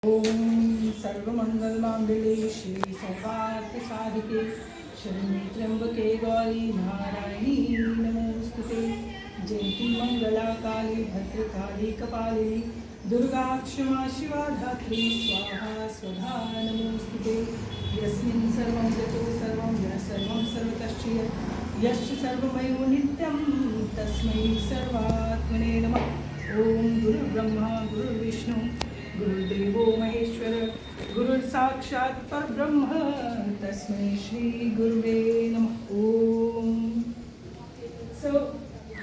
ओम सर्वमंगलमांगल्ये श्री सौभाग्य साधिके शरण्ये त्र्यंबके गौरी नारायणी नमोस्तुते। जयंती मंगला काली भद्रकाली कपालिनी दुर्गा क्षमा शिवा धात्री स्वाहा स्वधा नमोस्तुते। यस्मिन् सर्वं जतो सर्वं यः सर्वं सर्वतश्च यश्च सर्वमयो नित्यं तस्मै सर्वात्मने नमः। ओम गुरुर्ब्रह्मा गुरुर्विष्णु गुरुदेवो महेश्वर गुरुर्साक्षात् परब्रह्म तस्मै श्री गुरुवे नमः। ओम।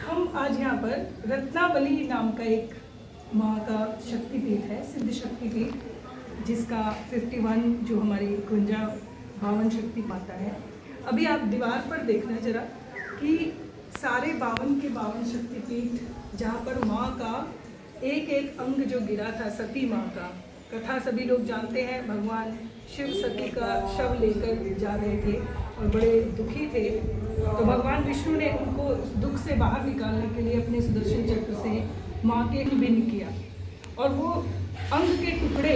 हम आज यहाँ पर रत्नावली नाम का एक माँ का शक्तिपीठ है, सिद्ध शक्तिपीठ, जिसका 51 जो हमारी 52 शक्ति पाता है। अभी आप दीवार पर देखना जरा कि सारे 52 के 52 शक्तिपीठ, जहाँ पर माँ का एक एक अंग जो गिरा था, सती माँ का कथा सभी लोग जानते हैं। भगवान शिव सती का शव लेकर जा रहे थे और बड़े दुखी थे, तो भगवान विष्णु ने उनको उस दुख से बाहर निकालने के लिए अपने सुदर्शन चक्र से माँ के भिन्न किया और वो अंग के टुकड़े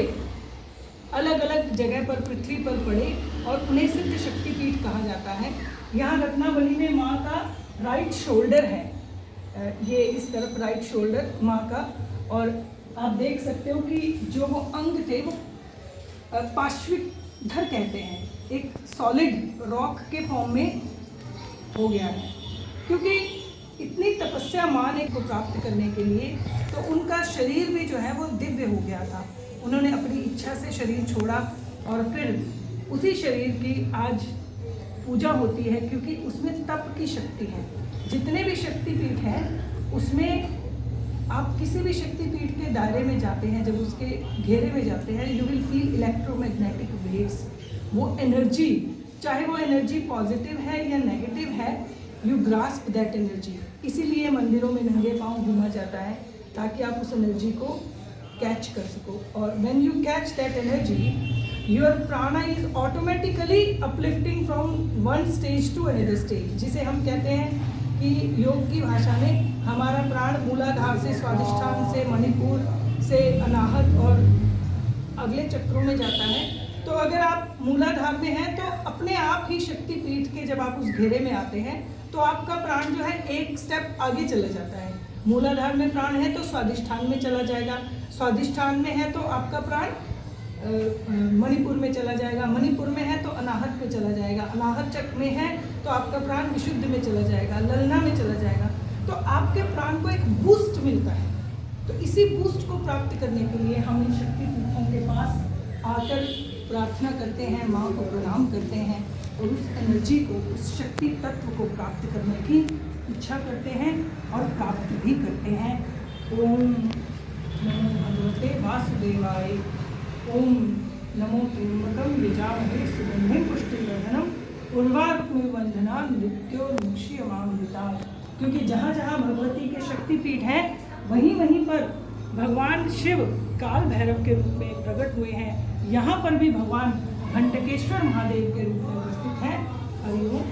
अलग अलग जगह पर पृथ्वी पर पड़े और उन्हें सिद्ध शक्तिपीठ कहा जाता है। यहाँ रत्नावली में माँ का राइट शोल्डर है, ये इस तरफ राइट शोल्डर माँ का, और आप देख सकते हो कि जो वो अंग थे वो पार्श्विक धर कहते हैं, एक सॉलिड रॉक के फॉर्म में हो गया है। क्योंकि इतनी तपस्या माँ ने को प्राप्त करने के लिए, तो उनका शरीर भी जो है वो दिव्य हो गया था। उन्होंने अपनी इच्छा से शरीर छोड़ा और फिर उसी शरीर की आज पूजा होती है, क्योंकि उसमें तप की शक्ति है। जितने भी शक्तिपीठ हैं उसमें आप किसी भी शक्तिपीठ के दायरे में जाते हैं, जब उसके घेरे में जाते हैं, you will feel electromagnetic waves. वो एनर्जी, चाहे वो एनर्जी पॉजिटिव है या नेगेटिव है, यू ग्रास्प दैट एनर्जी। इसीलिए मंदिरों में नंगे पांव घूमा जाता है, ताकि आप उस एनर्जी को कैच कर सको। और when you catch that energy, your prana is automatically uplifting from one stage to another stage, जिसे हम कहते हैं कि योग की भाषा में हमारा प्राण मूलाधार से, स्वादिष्ठान से, मणिपुर से, अनाहत और अगले चक्रों में जाता है। तो अगर आप मूलाधार में हैं तो अपने आप ही शक्तिपीठ के जब आप उस घेरे में आते हैं तो आपका प्राण जो है एक स्टेप आगे चला जाता है। मूलाधार में प्राण है तो स्वादिष्ठान में चला जाएगा, स्वादिष्ठान में है तो आपका प्राण मणिपुर में चला जाएगा, मणिपुर में है तो अनाहत में चला जाएगा, अनाहत चक्र में है तो आपका प्राण विशुद्ध में चला जाएगा, ललना में चला जाएगा। तो आपके प्राण को एक बूस्ट मिलता है। तो इसी बूस्ट को प्राप्त करने के लिए हम इन शक्तिपीठों के पास आकर प्रार्थना करते हैं, माँ को प्रणाम करते हैं और उस एनर्जी को, उस शक्ति तत्व को प्राप्त करने की इच्छा करते हैं और प्राप्त भी करते हैं। ओम नमो भगवते वासुदेवाय। ओम नमो त्र्यंबकं यजामहे सुगंधिं पुष्टिवर्धनम् उर्वारुकमिव बन्धनान् मृत्योर्मुक्षीयमामृतात्। क्योंकि जहाँ जहाँ भगवती के शक्तिपीठ हैं, वहीं वहीं पर भगवान शिव काल भैरव के रूप में प्रकट हुए हैं। यहाँ पर भी भगवान घंटकेश्वर महादेव के रूप में उपस्थित हैं। हरि ओम।